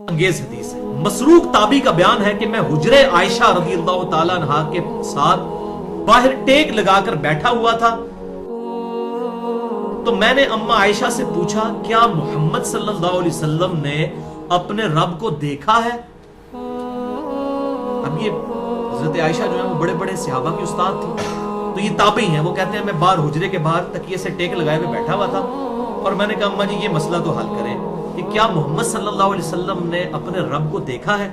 انگیز حدیث ہے. مسروق تابی کا بیان ہے کہ میں حجرے عائشہ رضی اللہ تعالیٰ عنہا کے ساتھ باہر ٹیک لگا کر بیٹھا ہوا تھا تو میں نے اما عائشہ سے پوچھا کیا محمد صلی اللہ علیہ وسلم نے اپنے رب کو دیکھا ہے؟ اب یہ حضرت عائشہ جو ہے وہ بڑے بڑے صحابہ کی استاد تھی تو یہ تابعی ہیں. وہ کہتے ہیں میں باہر حجرے کے باہر تکیے سے ٹیک لگائے ہوئے بیٹھا ہوا تھا اور میں نے کہا اما جی یہ مسئلہ تو حل کریں کہ کیا محمد صلی اللہ علیہ وسلم نے اپنے رب کو دیکھا ہے؟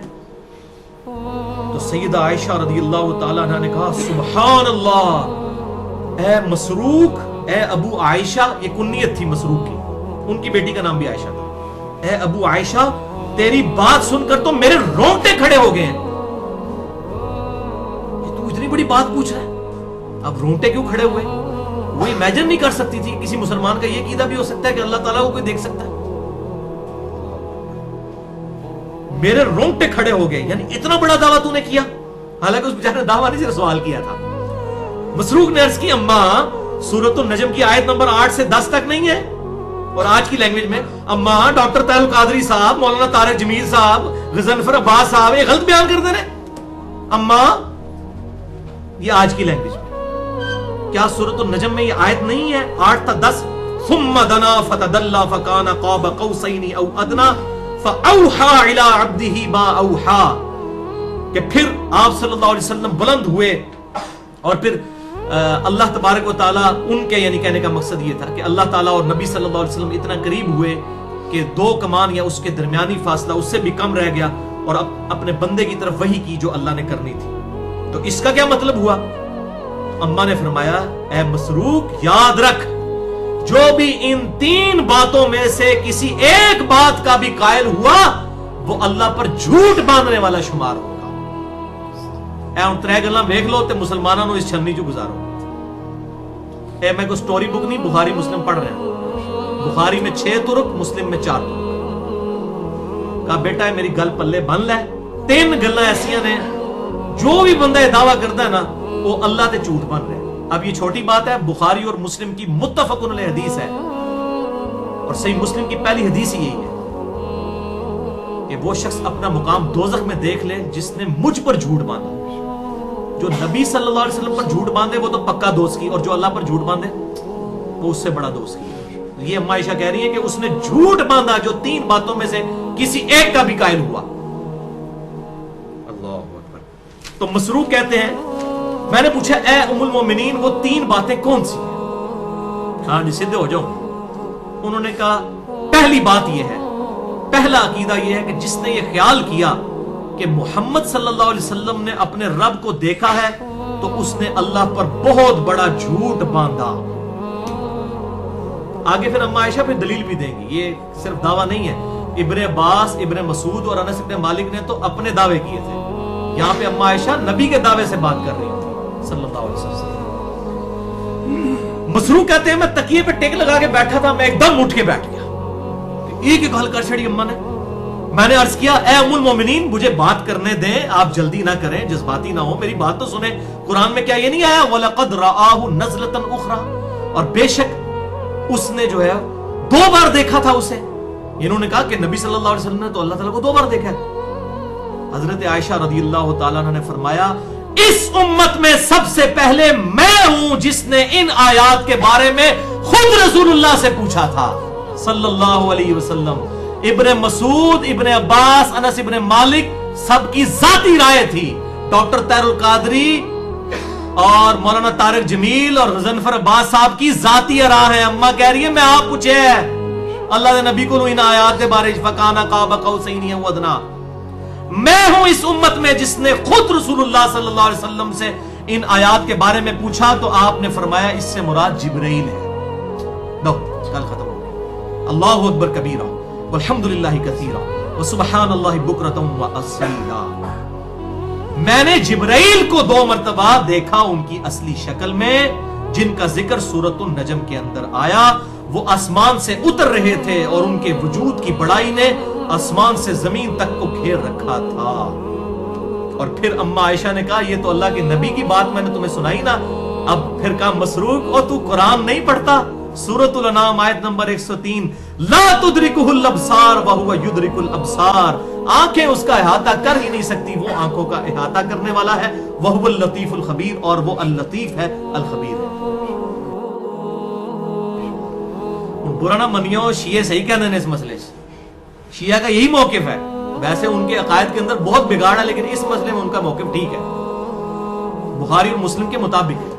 تو سیدہ عائشہ رضی اللہ تعالیٰ عنہ نے کہا سبحان اللہ، اے مسروق، اے ابو عائشہ، یہ کنیت تھی مسروق کی، ان کی بیٹی کا نام بھی عائشہ تھا. اے ابو عائشہ تیری بات سن کر تو میرے رونگٹے کھڑے ہو گئے ہیں. یہ تو اتنی بڑی بات پوچھ رہا ہے، اب رونگٹے کیوں کھڑے ہوئے؟ وہ امیجن نہیں کر سکتی تھی کسی مسلمان کا یہ عقیدہ بھی ہو سکتا ہے کہ اللہ تعالیٰ کو کوئی دیکھ سکتا ہے. میرے رونگٹے کھڑے ہو گئے، یعنی اتنا بڑا دعویٰ تو نے کیا. حالانکہ اس بیچارے نے دعویٰ نہیں، صرف سوال کیا تھا. مسروق نے عرض کی اما سورۃ النجم کی آیت نمبر 8 سے 10 تک نہیں ہے؟ اور آج کی لینگویج میں اما ڈاکٹر طاہر القادری صاحب، مولانا طارق جمیل صاحب، غضنفر عباس صاحب یہ غلط بیان کر دے رہے. اما یہ آج کی لینگویج میں کیا سورۃ النجم میں یہ آیت نہیں ہے 8 تا 10؟ ثم دنا فتدلى فكان قاب قوسين او ادنى فاوحى الى عبده ما اوحى، کہ پھر آپ صلی اللہ علیہ وسلم بلند ہوئے اور پھر اللہ تبارک و تعالیٰ ان کے، یعنی کہنے کا مقصد یہ تھا کہ اللہ تعالیٰ اور نبی صلی اللہ علیہ وسلم اتنا قریب ہوئے کہ 2 کمان یا اس کے درمیانی فاصلہ اس سے بھی کم رہ گیا اور اپنے بندے کی طرف وحی کی جو اللہ نے کرنی تھی. تو اس کا کیا مطلب ہوا؟ اماں نے فرمایا اے مسروق یاد رکھ، جو بھی ان 3 باتوں میں سے کسی ایک بات کا بھی قائل ہوا وہ اللہ پر جھوٹ باندھنے والا شمار ہوگا. اے ان 3 گلاں ویکھ لو تے مسلماناں نو اس چھنی چ گزارو. اے میں کوئی سٹوری بک نہیں، بخاری مسلم پڑھ رہے ہیں. بخاری میں 6 طرق، مسلم میں 4 طرق. کہا بیٹا ہے میری گل پلے بن لے، 3 گلاں ایسیاں نے جو بھی بندہ یہ دعویٰ کرتا ہے نا وہ اللہ تے جھوٹ بن رہے. اب یہ چھوٹی بات ہے، بخاری اور مسلم کی متفق علیہ حدیث ہے اور صحیح مسلم کی پہلی حدیث ہی یہی ہے کہ وہ شخص اپنا مقام دوزخ میں دیکھ لے جس نے مجھ پر جھوٹ باندھا. جو نبی صلی اللہ علیہ وسلم پر جھوٹ باندھے وہ تو پکا دوست کی، اور جو اللہ پر جھوٹ باندھے وہ اس سے بڑا دوست کی. یہ اما عائشہ کہہ رہی ہے کہ اس نے جھوٹ باندھا جو 3 باتوں میں سے کسی ایک کا بھی قائل ہوا. اللہ اکبر. تو مسروق کہتے ہیں میں نے پوچھا اے ام المومنین وہ 3 باتیں کون سی ہیں؟ ہاں جی سیدھے ہو جاؤ. انہوں نے کہا پہلی بات یہ ہے، پہلا عقیدہ یہ ہے کہ جس نے یہ خیال کیا کہ محمد صلی اللہ علیہ وسلم نے اپنے رب کو دیکھا ہے تو اس نے اللہ پر بہت بڑا جھوٹ باندھا. آگے پھر اما عائشہ پہ دلیل بھی دیں گی، یہ صرف دعویٰ نہیں ہے. ابن عباس، ابن مسعود اور انس ابن مالک نے تو اپنے دعوے کیے تھے، یہاں پہ اما عائشہ نبی کے دعوے سے بات کر رہی تھی صلی اللہ علیہ وسلم. مسروق کہتے ہیں میں تکیے پہ ٹیک لگا کے بیٹھا تھا، میں ایک دم اٹھ کے بیٹھ گیا. ایک ایک حل کر چھڑی اماں نے. میں نے عرض کیا اے ام المومنین مجھے بات کرنے دیں، آپ جلدی نہ کریں، جذباتی نہ ہو، میری بات تو سنیں. قرآن میں کیا یہ نہیں آیا وَلَقَدْ رَآهُ نَزْلَةً أُخْرَى، اور بے شک اس نے جو ہے 2 بار دیکھا تھا اسے. انہوں نے کہا کہ نبی صلی اللہ علیہ وسلم نے تو اللہ تعالیٰ کو 2 بار دیکھا ہے. حضرت عائشہ رضی اللہ تعالیٰ عنہ نے فرمایا اس امت میں سب سے پہلے میں ہوں جس نے ان آیات کے بارے میں خود رسول اللہ سے پوچھا تھا صلی اللہ علیہ وسلم. ابن مسعود، ابن عباس، انس ابن مالک سب کی ذاتی رائے تھی. ڈاکٹر طاہر القادری اور مولانا طارق جمیل اور غضنفر عباس صاحب کی ذاتی راہ ہے. اما کہہ رہی ہے میں آپ پوچھے اللہ دے نبی کو ان آیات دے بارے فکانا قاب قوسین او ادنی. میں ہوں اس امت میں جس نے خود رسول اللہ صلی اللہ علیہ وسلم سے ان آیات کے بارے میں پوچھا تو آپ نے فرمایا اس سے مراد جبرائیل ہے. دو کل ختم ہو گیا. اللہ اکبر کبیرہ والحمدللہ کثیرہ وسبحان اللہ بکرۃ واصیلا. میں نے جبرائیل کو 2 مرتبہ دیکھا ان کی اصلی شکل میں جن کا ذکر سورۃ النجم کے اندر آیا. وہ آسمان سے اتر رہے تھے اور ان کے وجود کی بڑائی نے آسمان سے زمین تک کو گھیر رکھا تھا. اور پھر اما عائشہ نے کہا یہ تو اللہ کے نبی کی بات میں نے تمہیں سنائی نا. اب پھر کہا مسروق اور تو قرآن نہیں پڑھتا، सूरतुल अनाम आयत नंबर 103, ला तुदरिकुहुल अब्सार व हुवा युदरिकुल अब्सार, आंखें उसका इहाता कर ही नहीं सकती, वो आंखों का इहाता करने वाला है। वह हुवल लतीफुल खबीर, और वो अल लतीफ है, अल खबीर है। बुरा ना मनियो, शिये सही कहते हैं इस मसले से, शिया का यही मौकिफ है। वैसे उनके अकायद के अंदर बहुत बिगाड़ है, लेकिन इस मसले में उनका मौकिफ ठीक है, बुखारी और मुस्लिम के मुताबिक है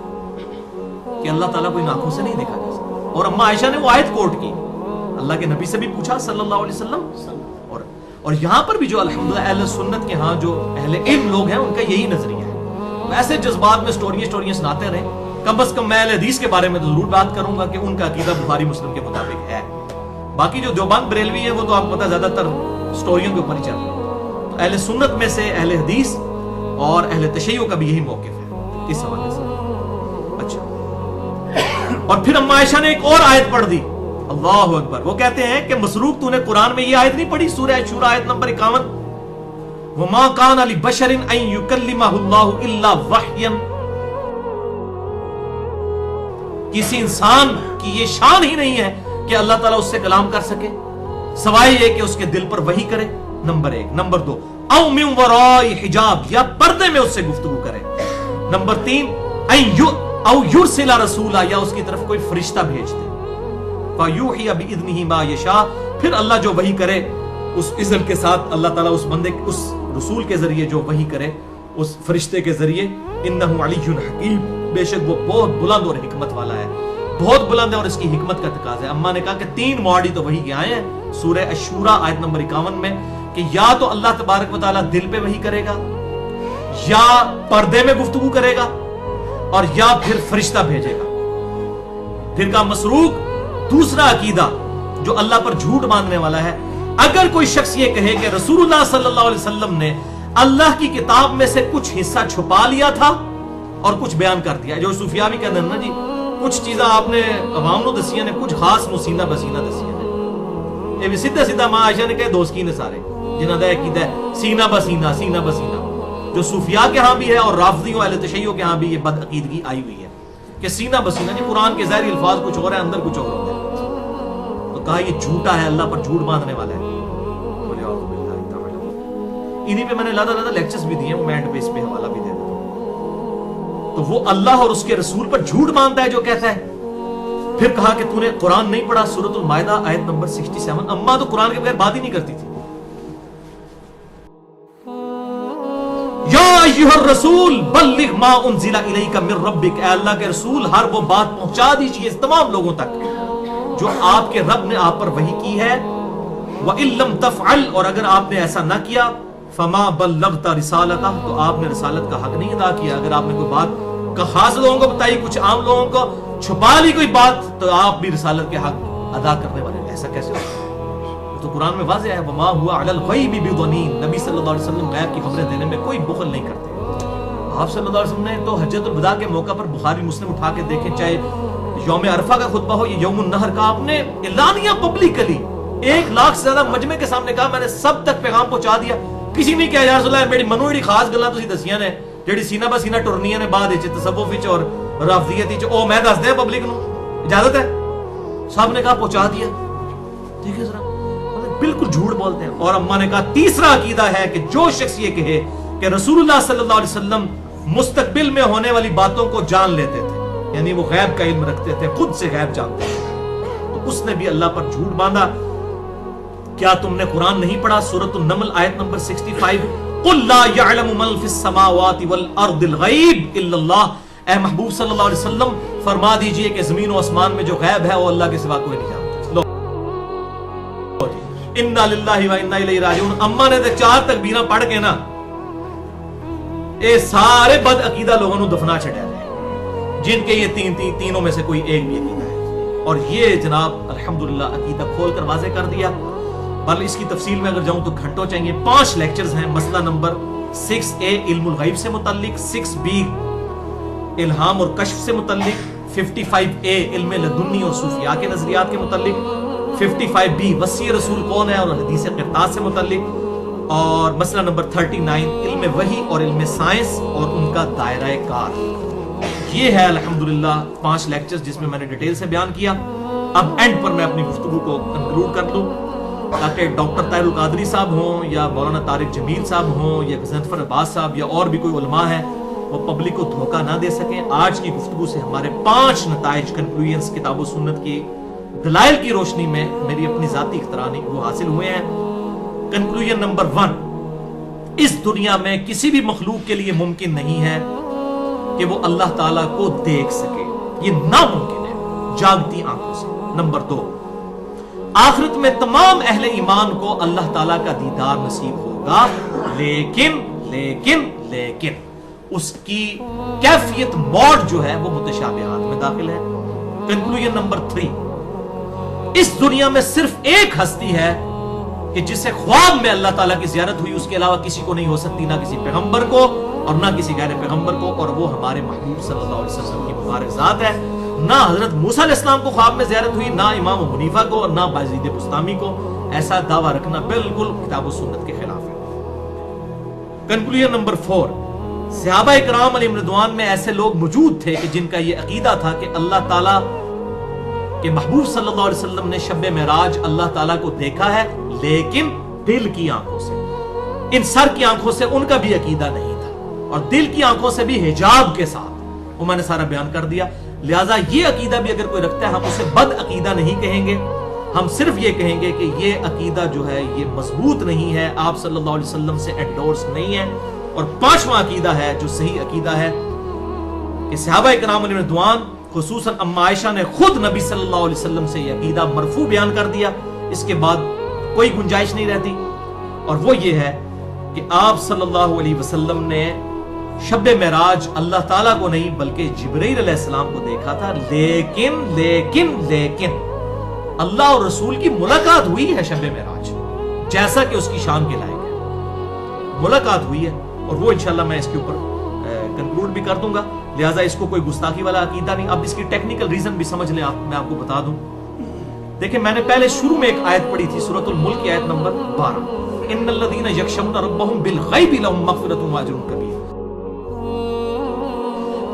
कि अल्लाह ताला को इन आंखों से नहीं देखा जा सकता। और अम्मा आयशा ने वो आयत कोट की, अल्लाह के नबी से भी पूछा सल्लल्लाहु अलैहि वसल्लम। और यहां पर भी जो अल्हम्दुलिल्लाह अहले सुन्नत के यहां जो अहले इल्म लोग हैं, उनका यही नजरिया है। वैसे जज्बात में स्टोरियां सुनाते रहे, कम से कम मैं अहले हदीस के बारे में तो जरूर बात करूंगा कि उनका अकीदा बुखारी मुस्लिम के मुताबिक है। बाकी जो देवबंद बरेलवी है, वो तो आपको पता ज्यादातर स्टोरियों के ऊपर ही चल रहे हैं। तो अहले सुन्नत में से अहले हदीस और अहले तशय्युअ का भी यही मौकिफ है इस हवाले से। अच्छा, और फिर अम्मा आयशा ने एक और आयत पढ़ दी, अल्लाहु अकबर। वो कहते हैं कि मसरूक, तूने कुरान में ये आयत नहीं पढ़ी, सूरह शूरा आयत नंबर 51, वमा कान अली बशरिन अन युकल्लिमहुल्लाहु इल्ला वहयन, किसी इंसान की ये शान ही नहीं है कि अल्लाह ताला उससे कलाम कर सके, सवाए ये कि उसके दिल पर वही करे, नंबर 1। नंबर 2, औ मिन वराई हिजाब, या पर्दे में उससे गुफ्तगू करे। नंबर 3, औ युरसिला रसूला, या उसकी तरफ कोई फरिश्ता भेज दे। फयूही बिइज़्निही मा यशा, फिर अल्लाह जो वही करे उस इज़्न के साथ, अल्लाह ताला उस बंदे, उस रसूल के जरिए जो वही करे, उस फरिश्ते के जरिए। इन्नहु अलियुन हकीम, बेशक वो बहुत बुलंद और हिकमत वाला है, बहुत बुलंद है और इसकी हिकमत का तकाज़ा है। अम्मा ने कहा कि 3 मॉडी तो वही के आए हैं सूरह अशूरा आयत नंबर 51 में, कि या तो अल्लाह तबारक व तआला दिल पे वही करेगा, या पर्दे में गुफ्तगू करेगा, और या फिर फरिश्ता भेजेगा। फिर का मसरूक, दूसरा अकीदा जो अल्लाह पर झूठ बांधने वाला है, अगर कोई शख्स ये कहे कि रसूलुल्लाह सल्लल्लाहु अलैहि वसल्लम ने अल्लाह की किताब में से कुछ हिस्सा छुपा लिया था और कुछ बयान कर दिया, जो सूफिया भी कहते हैं ना जी, कुछ चीज़ा आपने अवाम नु दसियां ने, कुछ खास मुसीना बसीना दसियां ने। ये भी सीधा सीधा मां आयशा ने कहे दोस्त की ने सारे, जिन्हां दा अकीदा है सीना बसीना, सीना बसीना, जो सूफिया के यहाँ भी है और राफिदियों अहले तशय्युअ के यहाँ भी ये बदअकीदगी आई हुई है कि सीना बसीना जी, कुरान के ज़ाहिरी अल्फाज कुछ और है, अंदर कुछ और होता है। तो कहा ये झूठा है, अल्लाह पर झूठ बांधने वाला है। इन्हीं पे मैंने लादा लेक्चर्स भी दिए, मैं एंड पे इस पे हवाला भी दे दूं। तो वो अल्लाह और उसके रसूल पर झूठ बांधता है जो कहता है। फिर कहा कि तूने कुरान नहीं पढ़ा, सूरतुल माइदा आयत नंबर 67। अम्मा तो कुरान के बगैर बात ही नहीं करती थी। या अय्युहर रसूल बल्लिग मा उनज़िला इलैका मिर रब्बिक, अल्लाह के रसूल हर वो बात पहुंचा दीजिए तमाम लोगों तक जो आपके रब ने आप पर वही की है। व इल्लम तफ़अल, और अगर आपने ऐसा ना किया, फमा बल्लगता रिसालता, तो आपने रिसालत का हक नहीं अदा किया। अगर आपने कोई बात खास लोगों को बताई, कुछ आम लोगों को छुपा ली कोई बात, तो आप भी रिसालत के हक अदा करने वाले, ऐसा कैसे होगा? तो कुरान में वाज़ेह है, वमा हुआ अलल गैबि बिदनीन, नबी सल्लल्लाहु अलैहि वसल्लम गैब की खबरें देने में कोई बुखल नहीं करते। आप सल्लल्लाहु अलैहि वसल्लम ने तो हज्जतुल वदा के मौका पर बुखारी मुस्लिम उठा के देखें, चाहे यौम अरफा का खुतबा हो या यौमुन नहर का, आपने एलानिया पब्लिकली 1 लाख से ज्यादा मजमे के सामने कहा, मैंने सब तक पैगाम पहुंचा दिया। किसी ने कहा या रसूल अल्लाह, मेरी मनो जेडी खास गल्लां तुसीं दसियां ने, जेडी सीना बा सीना टुरनियां ने बाद विच तसव्वुफ विच और राफिदियत विच, ओ मैं दस दे पब्लिक नूं, इजाजत है? साहब ने कहा पहुंचा दिया। ठीक है जरा, बिल्कुल झूठ बोलते हैं। और अम्मा ने कहा तीसरा अकीदा है कि जो शख्स ये कहे कि रसूलुल्लाह सल्लल्लाहु अलैहि वसल्लम मुस्तकबिल में होने वाली बातों को जान लेते थे, यानी वो गैब का इल्म रखते थे, खुद से गैब जानते थे, तो उसने भी अल्लाह पर झूठ बांधा। क्या तुमने कुरान नहीं पढ़ा? सूरतुन नमल आयत नंबर 65, कुल ला यअलमु मन फिस समावाति वल अर्दिल गैब इल्लल्लाह, ए महबूब सल्लल्लाहु अलैहि वसल्लम फरमा दीजिए कि जमीन और आसमान में जो गैब है वो अल्लाह के सिवा कोई नहीं जानता। इन्ना लिल्लाहि व इन्ना इलैहि राजिऊन। अम्मा ने तो 4 तकबीरां पढ़ के ना ये सारे बद अकीदा लोगों को दफना छड़िया है, जिनके ये तीनों में से कोई एक भी अकीदा है। और ये जनाब अल्हम्दुलिल्लाह अकीदा खोल कर वाज़ेह कर दिया। बल इसकी तफसील में अगर जाऊं तो घंटों चाहिए। 5 लेक्चर्स हैं। मसला नंबर 6A इल्मुल गैब से मुतल्लिक, 6B इल्हाम और कश्फ से मुतल्लिक, 55A इल्म लदुन्नी और सूफिया के नजरियात के मुतल्लिक, 55B वसी रसूल कौन है और हदीस क़िरतास से मुतल्लिक, और मसला नंबर 39 इल्म वही और इल्म साइंस और उनका दायरा कार। ये है अल्हम्दुलिल्लाह 5 लेक्चर्स जिसमें मैंने डिटेल से बयान किया। اب اینڈ پر میں اپنی گفتگو کو کنکلوڈ کر لوں تاکہ ڈاکٹر طاہر القادری صاحب ہوں یا مولانا طارق جمیل صاحب ہوں یا غضنفر عباس صاحب یا اور بھی کوئی علماء ہے وہ پبلک کو دھوکہ نہ دے سکیں. آج کی گفتگو سے ہمارے 5 نتائج کنکلوژنز کتاب و سنت کی دلائل کی روشنی میں میری اپنی ذاتی اختراع وہ حاصل ہوئے ہیں. کنکلوژن نمبر 1، اس دنیا میں کسی بھی مخلوق کے لیے ممکن نہیں ہے کہ وہ اللہ تعالیٰ کو دیکھ سکے، یہ ناممکن ہے جاگتی آنکھوں سے. نمبر 2، آخرت میں تمام اہل ایمان کو اللہ تعالیٰ کا دیدار نصیب ہوگا، لیکن اس کی کیفیت موڈ جو ہے وہ متشابہات میں داخل ہے. کنکلوژن نمبر 3، اس دنیا میں صرف ایک ہستی ہے کہ جسے خواب میں اللہ تعالیٰ کی زیارت ہوئی، اس کے علاوہ کسی کو نہیں ہو سکتی، نہ کسی پیغمبر کو اور نہ کسی غیر پیغمبر کو، اور وہ ہمارے محبوب صلی اللہ علیہ وسلم کی مبارک ذات ہے. نہ حضرت موسیٰ علیہ السلام کو خواب میں زیارت ہوئی، نہ امام ابو حنیفہ کو اور نہ بازید بستامی کو. ایسا دعویٰ رکھنا بالکل کتاب و سنت کے خلاف ہے. کنکلوژن نمبر 4، صحابہ اکرام علیہم رضوان میں ایسے لوگ موجود تھے کہ جن کا یہ عقیدہ تھا کہ اللہ تعالیٰ کہ محبوب صلی اللہ علیہ وسلم نے شب معراج اللہ تعالیٰ کو دیکھا ہے، لیکن دل کی آنکھوں سے. ان سر کی آنکھوں سے ان کا بھی عقیدہ نہیں تھا، اور دل کی آنکھوں سے بھی حجاب کے ساتھ. وہ میں نے سارا بیان کر دیا. لہٰذا یہ عقیدہ بھی اگر کوئی رکھتا ہے ہم اسے بد عقیدہ نہیں کہیں گے، ہم صرف یہ کہیں گے کہ یہ عقیدہ جو ہے یہ مضبوط نہیں ہے، آپ صلی اللہ علیہ وسلم سے انڈورس نہیں ہے. اور 5واں عقیدہ ہے جو صحیح عقیدہ ہے کہ صحابہ کرام علیہ رضوان خصوصاً اما عائشہ نے خود نبی صلی اللہ علیہ وسلم سے یہ عقیدہ مرفوع بیان کر دیا. اس کے بعد کوئی گنجائش نہیں رہتی، اور وہ یہ ہے کہ آپ صلی اللہ علیہ وسلم نے شب معراج اللہ تعالیٰ کو نہیں بلکہ جبرائیل علیہ السلام کو دیکھا تھا. لیکن اللہ اور رسول کی ملاقات ہوئی ہے شب معراج، جیسا کہ اس کی شان کے لائق ہے، ملاقات ہوئی ہے. اور وہ انشاءاللہ میں اس کے اوپر کنکلوڈ بھی کر دوں گا. لہٰذا اس کو کوئی گستاخی والا عقیدہ نہیں. اب اس کی ٹیکنیکل ریزن بھی سمجھ لیں، میں آپ کو بتا دوں. دیکھیں میں نے پہلے شروع میں ایک آیت پڑھی تھی سورۃ الملک کی آیت نمبر 12، ان الذین یخشون ربهم بالغیب لهم مغفرۃ واجر کبیر.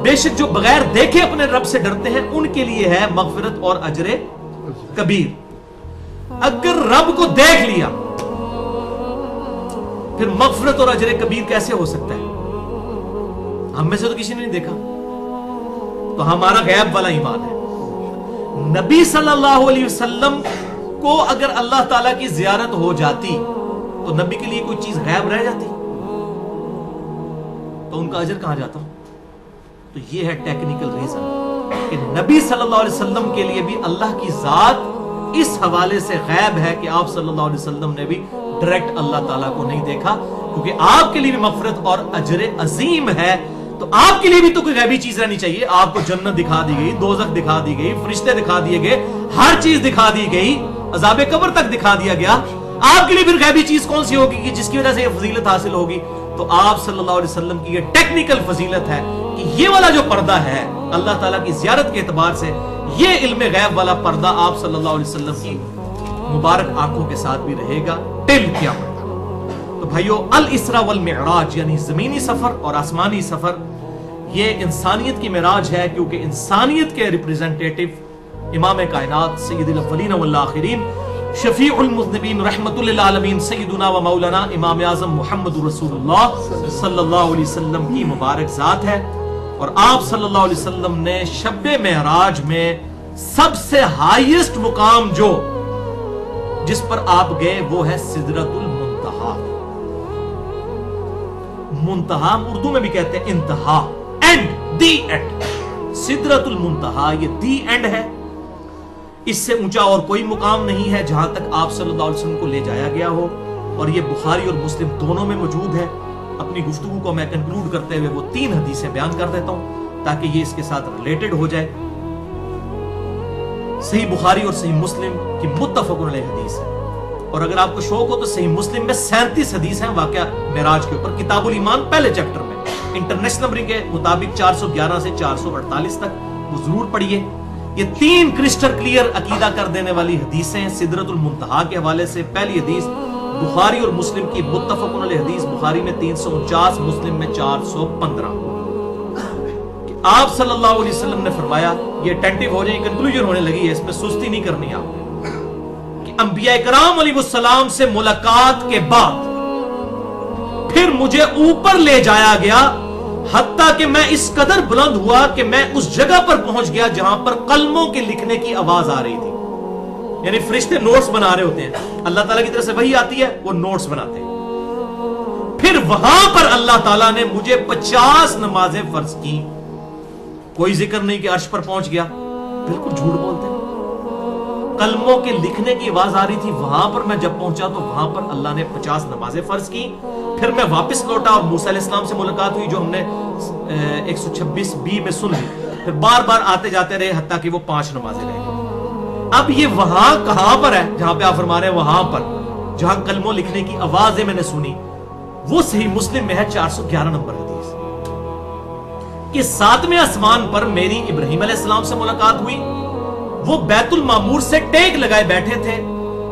بے شک جو بغیر دیکھے اپنے رب سے ڈرتے ہیں ان کے لیے ہے مغفرت اور اجر کبیر. اگر رب کو دیکھ لیا پھر مغفرت اور اجر کبیر کیسے ہو سکتا ہے؟ ہم میں سے تو کسی نے نہیں دیکھا، تو ہمارا غیب والا ایمان ہے. نبی صلی اللہ علیہ وسلم کو اگر اللہ تعالیٰ کی زیارت ہو جاتی تو نبی کے لیے کوئی چیز غیب رہ جاتی تو ان کا اجر کہاں جاتا؟ تو یہ ہے ٹیکنیکل ریزن کہ نبی صلی اللہ علیہ وسلم کے لیے بھی اللہ کی ذات اس حوالے سے غیب ہے کہ آپ صلی اللہ علیہ وسلم نے بھی ڈائریکٹ اللہ تعالیٰ کو نہیں دیکھا، کیونکہ آپ کے لیے بھی مغفرت اور اجر عظیم ہے. تو آپ کے لیے بھی تو کوئی غیبی چیز رہنی چاہیے. آپ کو جنت دکھا دی گئی، دوزخ دکھا دی گئی، فرشتے دکھا دیے گئے، ہر چیز دکھا دی گئی، عذاب قبر تک دکھا دیا گیا. آپ کے لیے پھر غیبی چیز کون سی ہوگی کہ جس کی وجہ سے یہ فضیلت حاصل ہوگی؟ تو آپ صلی اللہ علیہ وسلم کی یہ ٹیکنیکل فضیلت ہے کہ یہ والا جو پردہ ہے اللہ تعالیٰ کی زیارت کے اعتبار سے، یہ علم غیب والا پردہ آپ صلی اللہ علیہ وسلم کی مبارک آنکھوں کے ساتھ بھی رہے گا ٹل قیامت. تو بھائیو، الاسراء والمعراج یعنی زمینی سفر اور آسمانی سفر یہ انسانیت کی معراج ہے، کیونکہ انسانیت کے ریپریزنٹیٹو امام کائنات سید الاولین والآخرین شفیع المذنبین رحمت للعالمین سیدنا و مولانا امام اعظم محمد رسول اللہ صلی اللہ علیہ وسلم کی مبارک ذات ہے. اور آپ صلی اللہ علیہ وسلم نے شب معراج میں سب سے ہائیسٹ مقام جو جس پر آپ گئے وہ ہے سدرۃ المنتہا. منتہا اردو میں بھی کہتے ہیں انتہا، اینڈ، دی اینڈ. سدرۃ المنتہا یہ دی اینڈ ہے. اس سے اونچا اور کوئی مقام نہیں ہے جہاں تک آپ صلی اللہ علیہ وسلم کو لے جایا گیا ہو. اور یہ بخاری اور مسلم دونوں میں موجود ہے. اپنی گفتگو کو میں کنکلوڈ کرتے ہوئے وہ 3 حدیثیں بیان کر دیتا ہوں تاکہ یہ اس کے ساتھ ریلیٹڈ ہو جائے. صحیح بخاری اور صحیح مسلم کی متفق علیہ حدیث ہے. اور اگر آپ کو شوق ہو تو صحیح مسلم میں 37 حدیث ہیں واقعہ معراج کے اوپر. کتاب الایمان پہلے چیپٹر میں انٹرنیشنل نمبرنگ کے مطابق 411 سے 448 تک وہ ضرور پڑھیے. یہ 3 کرسٹل کلیئر عقیدہ کر دینے والی حدیثیں ہیں. سدرۃ المنتہا کے حوالے سے پہلی حدیث بخاری اور مسلم کی متفق علیہ حدیث، بخاری میں 349، مسلم میں 415، کہ آپ صلی اللہ علیہ وسلم نے فرمایا ये अटेंटिव हो जाए, कंक्लूजन होने लगी है, इसमें सुस्ती नहीं करनी आपने, कि अंबिया कराम अलैहिस्सलाम से मुलाकात के बाद फिर मुझे ऊपर ले जाया गया, हत्ता कि मैं इस कदर बुलंद हुआ कि मैं उस जगह पर पहुंच गया जहां पर कलमों के लिखने की आवाज आ रही थी। यानी फरिश्ते नोट्स बना रहे होते हैं, अल्लाह ताला की तरफ से वही आती है, वो नोट्स बनाते हैं। फिर वहां पर अल्लाह ताला ने मुझे 50 नमाजें फर्ज की। कोई जिक्र नहीं कि अर्श पर पहुंच गया, बिल्कुल झूठ बोलते हैं। कलमों के लिखने की आवाज आ रही थी, वहां पर मैं जब पहुंचा तो वहां पर अल्लाह ने 50 नमाजें फर्ज की। फिर मैं वापस लौटा और मूसा अलैहिस्सलाम से मुलाकात हुई, जो हमने 126b में सुन ली। फिर बार बार आते जाते रहे, हत्ता कि वो 5 नमाजें रह गई। अब ये वहां कहां पर है जहां पे आप फरमा रहे हैं, वहां पर जहां कलमों लिखने की आवाजें मैंने सुनी, वो सही मुस्लिम में है 411 नंबर हदीस, कि 7वें आसमान पर मेरी इब्राहिम अलैहिस्सलाम से मुलाकात हुई। वो बैतुल मामूर से टेक लगाए बैठे थे,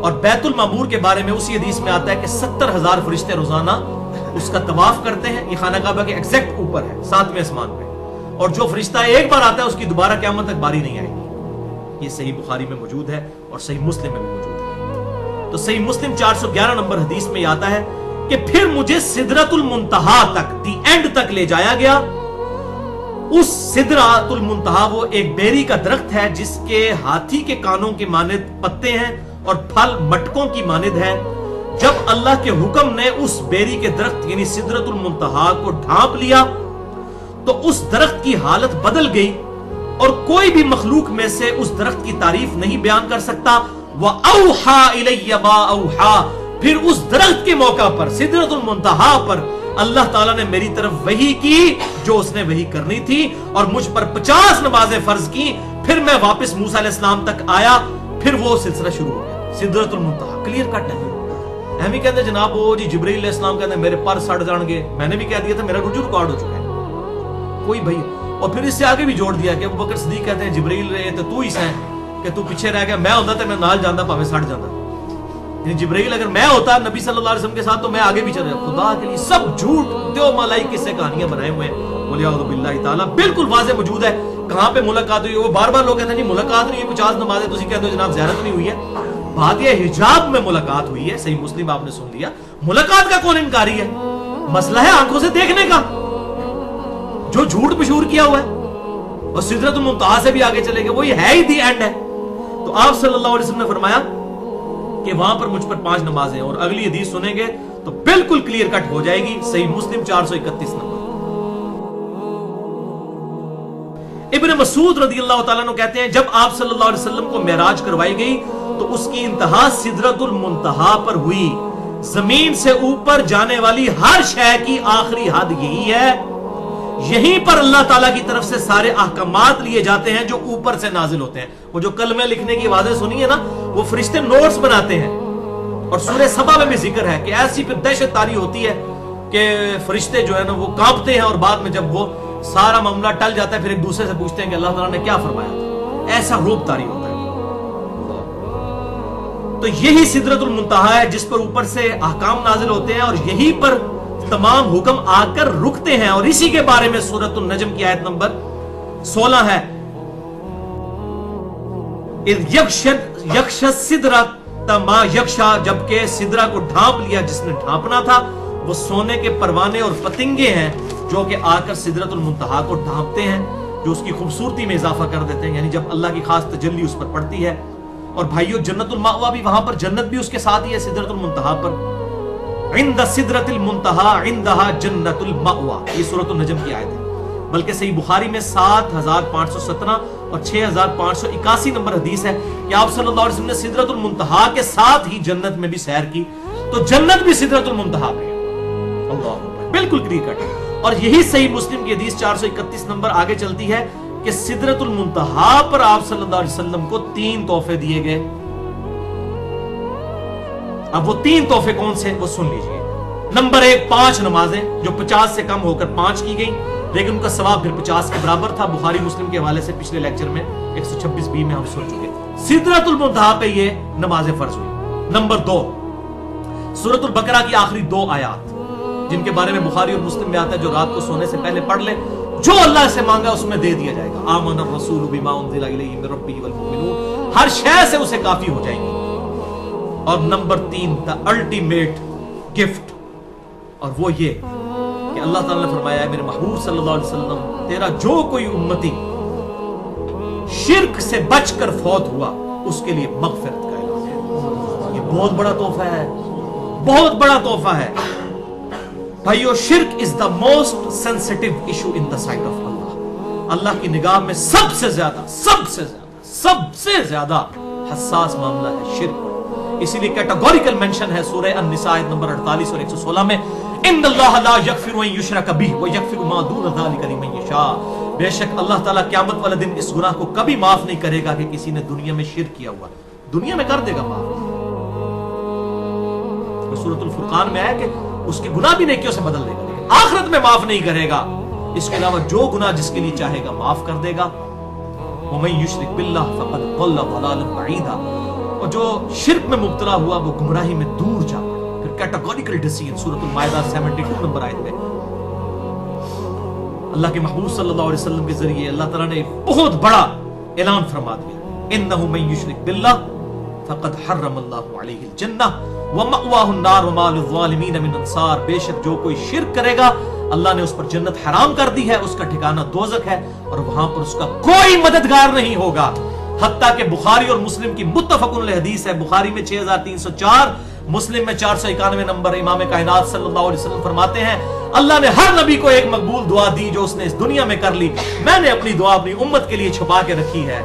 और बैतुल मामूर के बारे में उसी हदीस में आता है कि 70,000 फरिश्ते रोजाना उसका तवाफ करते हैं। ये खाना काबा के एग्जैक्ट ऊपर है 7वें आसमान पे, और जो फरिश्ता एक बार आता है उसकी दोबारा क़यामत तक बारी नहीं आएगी। ये सही बुखारी में मौजूद है और सही मुस्लिम में भी मौजूद है। तो सही मुस्लिम 411 नंबर हदीस में आता है कि फिर मुझे सिदरतुल मुंतहा तक, दी एंड तक ले जाया गया। उस सिदरतुल मुंतहा वो एक बेरी का दरख्त है जिसके हाथी के कानों के मानिद पत्ते हैं और फल मटकों की मानिद है। जब अल्लाह के हुक्म ने उस बेरी के दरख्त यानी सिदरतुल मुंतहा को ढांप लिया तो उस दरख्त की हालत बदल गई, और कोई भी मखलूक में से उस दरख्त की तारीफ नहीं बयान कर सकता। वह औहा इलैया मा औहा, फिर उस दरख्त के मौका पर सिदरतुल मुंतहा पर अल्लाह ताला ने मेरी तरफ वही की जो उसने वही करनी थी, और मुझ पर 50 नमाजें फर्ज की। फिर मैं वापस मूसा अलैहिस्सलाम तक आया, फिर वो सिलसिला शुरू हो गया सिदरतुल मुंतहा। क्लियर कट है। हम ही कहते जनाब वो जी जिब्रील अलैहिस्सलाम कहते मेरे पर सड़ जाएंगे, मैंने भी कह दिया था मेरा रुजू रिकॉर्ड हो चुका है कोई भाई। और फिर इससे आगे भी जोड़ दिया कि अबू बकर सिद्दीक कहते हैं जिब्रील रे तो तू ही है कि तू पीछे रह गया, मैं होता तो मैं नाल जाता भावे सड़ जाता। जिब्रील अगर मैं होता नबी सल्लल्लाहु अलैहि वसल्लम के साथ तो मैं आगे भी चल जाता। खुदा के लिए सब झूठ दो मलाई किस्से कहानियां बनाए हुए हैं, बोलिया बिल्लाहि ताला बिल्कुल वाज़ेह मौजूद है। कहां पे मुलाकात हुई, वो बार बार लोग कहते हैं जी मुलाकात नहीं हुई, 50 नमाजें तुसी कहते हो जनाब ज़ियारत नहीं हुई है। बात यह हिजाब में मुलाकात हुई है, सही मुस्लिम आपने सुन लिया। मुलाकात का कौन इनकारी है? मसला है आंखों से देखने का, जो झूठ मशहूर किया हुआ है। और सिदरतुल मुंतहा से भी आगे चले गए, वही है ही दी एंड है। तो आप सल्लल्लाहु अलैहि वसल्लम ने फरमाया कि वहां पर मुझ पर 5 नमाजें, और अगली हदीस सुनेंगे तो बिल्कुल क्लियर कट हो जाएगी। सही मुस्लिम 431 नंबर। इब्न मसूद रज़ियल्लाहु ताला अन्हु कहते हैं जब आप सल्लल्लाहु अलैहि वसल्लम को मेराज करवाई गई तो उसकी इंतहा सिदरतुल मुंतहा पर हुई। जमीन से ऊपर जाने वाली हर शय की आखिरी हद यही है। यहीं पर अल्लाह ताला की तरफ से सारे अहकामात लिए जाते हैं जो ऊपर से नाजिल होते हैं। वो जो कलमे लिखने की आवाजें सुनी है ना, वो फरिश्ते नोट्स बनाते हैं। और सूरह सबा में भी जिक्र है कि ऐसी फिर दहशत तारी होती है कि फरिश्ते जो है ना वो कांपते हैं, और बाद में जब वो सारा मामला टल जाता है फिर एक दूसरे से पूछते हैं कि अल्लाह ताला ने क्या फरमाया। ऐसा रूप तारी होता है। तो यही सिदरतुल मुंतहा है जिस पर ऊपर से अहकाम नाजिल होते हैं, और यही पर तमाम हुक्म आकर रुकते हैं। और इसी के बारे में सूरतुन नजम की आयत नंबर 16 है, यक्षा, जबकि सिदरा को ढांप लिया जिसने ढांपना था। वो सोने के परवाने और पतंगे हैं जो कि आकर सिदरतुल मुंतहा को ढांपते हैं, जो उसकी खूबसूरती में इजाफा कर देते हैं, यानी जब अल्लाह की खास तजल्ली उस पर पड़ती है। और भाइयों जन्नतुल मावा भी, वहां पर जन्नत भी उसके साथ ही है सिदरतुल मुंतहा पर। इंद सिदरतुल मुंतहा इंदहा जन्नतुल मावा, ये सूरतुन नजम की आयत है। बल्कि सही बुखारी में 7517 और 6581 नंबर हदीस है कि आप सल्लल्लाहु अलैहि वसल्लम ने सिदरतुल मुंतहा के साथ ही जन्नत में भी सैर की। तो जन्नत भी सिदरतुल मुंतहा पे है। अल्लाह अकबर, बिल्कुल क्लियर कट है। और यही सही मुस्लिम की हदीस 431 नंबर आगे चलती है कि सिदरतुल मुंतहा पर आप सल्लल्लाहु अलैहि वसल्लम को 3 तोहफे दिए गए। अब वो 3 तोहफे कौन से, वो सुन लीजिए। नंबर 1, 5 नमाजें जो 50 से कम होकर 5 की गई, लेकिन उनका सवाब फिर 50 के बराबर था। बुखारी मुस्लिम के हवाले से पिछले लेक्चर में 126b में हम सुन चुके। सिदरतुल मुंतहा पे ये नमाजें फर्ज हुई। नंबर 2, सूरतुल बकरा की आखिरी 2 आयात जिनके बारे में बुखारी और मुस्लिम में आता है, जो रात को सोने से पहले पढ़ ले, जो अल्लाह से मांगा उसमें दे दिया जाएगा। आमन रसूल बिमा उनज़िला इलैहि मिन रब्बिही वल मुमिनून, हर शय से उसे काफी हो जाएगी। और नंबर 3 द अल्टीमेट गिफ्ट, और वो ये कि अल्लाह ताला ने फरमाया है मेरे महबूब सल्लल्लाहु अलैहि वसल्लम, तेरा जो कोई उम्मती शिर्क से बचकर फौत हुआ उसके लिए मगफिरत का ऐलान है। ये बहुत बड़ा तोहफा है, बहुत बड़ा तोहफा है भाइयों। शिर्क is the most sensitive issue in the sight of Allah. Allah की निगाह में सबसे ज्यादा हसास मामला है शिर्क। इसीलिए कैटेगोरिकल मेंशन है सूरह अन-निसा आयत नंबर 48 और 116 में, इन्नल्लाह ला यगफिरु अन युशरक बिही व यगफिरु मा दून ज़ालिका लिमन यशा। बेशक अल्लाह ताला क़यामत वाले दिन इस गुनाह को कभी माफ नहीं करेगा कि किसी ने दुनिया में शिर्क किया हुआ, दुनिया में कर देगा माफ। सूरतुल फुरकान में है कि उसके गुनाह भी नेकियों से बदल देगा, लेकिन आखिरत में माफ नहीं करेगा। इसके अलावा जो गुनाह जिसके लिए चाहेगा माफ कर देगा। वमन युशरिक बिल्लाह फक़द ज़ल्ल ज़लालन बईदा, और जो शिर्क में मुब्तला हुआ वो गुमराही में दूर जा पड़ा। फिर कैटेगोरिकल डिसीजन सूरतुल माइदा 72 नंबर आयत में अल्लाह के महबूब सल्लल्लाहु अलैहि वसल्लम के जरिए अल्लाह ताला ने बहुत बड़ा ऐलान फरमा दिया, इन्नहु मन युशरिक बिल्लाह फक़द हर्रमल्लाहु अलैहिल जन्नह व मअवाहुन नार व मा लिज़्ज़ालिमीन मिन अंसार। बेशक जो कोई शिर्क करेगा अल्लाह ने उस पर जन्नत हराम कर दी है, उसका ठिकाना दोज़ख है और वहां पर उसका कोई मददगार नहीं होगा। हत्ता के बुखारी और मुस्लिम की मुत्तफ़क़ुन अलैह हदीस है, बुखारी में 6304, मुस्लिम में 491 नंबर, इमाम कायनात सल्लल्लाहु अलैहि वसल्लम फरमाते हैं अल्लाह ने हर नबी को एक मकबूल दुआ दी जो उसने इस दुनिया में कर ली। मैंने अपनी दुआ अपनी उम्मत के लिए छुपा के रखी है,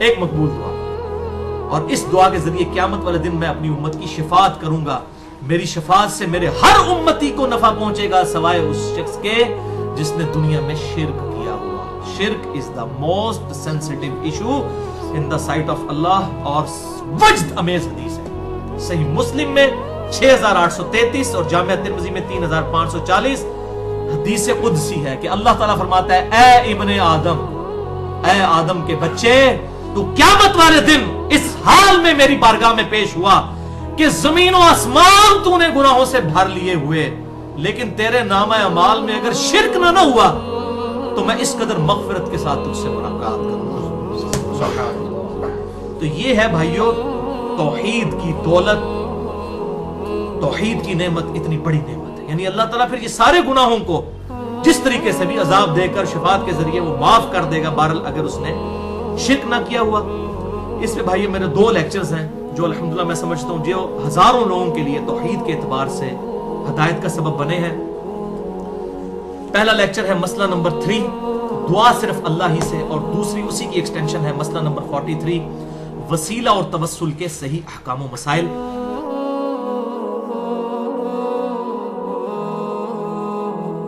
एक मकबूल दुआ, और इस दुआ के जरिए क़यामत वाले दिन मैं अपनी उम्मत की शिफात करूंगा। मेरी शिफात से मेरे हर उम्मती को नफा पहुंचेगा सिवाय उस शख्स के जिसने दुनिया में शिर्क किया हुआ। शिर्क is the most sensitive issue in the sight of Allah. और वज्द अमेज हदीस है सही मुस्लिम में 6833 और जामिया तिर्मिज़ी में 3540 हदीस कुदसी है कि अल्लाह ताला फरमाता है, ए इब्ने आदम, ए आदम के बच्चे, तू क़यामत वाले दिन इस हाल में मेरी बारगाह में पेश हुआ कि जमीन और आसमान तूने गुनाहों से भर लिए हुए, लेकिन तेरे नामा अमाल में अगर शिर्क ना हुआ तो मैं इस कदर मगफिरत के साथ तुझसे मुलाकात करूंगा। तो ये है भाइयों तौहीद की दौलत, तौहीद की नेमत, इतनी बड़ी नेमत है। यानी अल्लाह ताला फिर ये सारे गुनाहों को जिस तरीके से भी अजाब देकर शिफात के जरिए वो माफ कर देगा, बहरहाल अगर उसने शिर्क ना किया हुआ। इसमें भाइयों मेरे 2 लेक्चर्स हैं जो अल्हम्दुलिल्लाह मैं समझता हूँ जो हजारों लोगों के लिए तौहीद के एतबार से हदायत का सबब बने हैं। पहला लेक्चर है मसला नंबर 3, दुआ सिर्फ अल्लाह ही से, और दूसरी उसी की एक्सटेंशन है मसला नंबर 43, वसीला और तवस्सुल के सही अहकाम व मसाइल।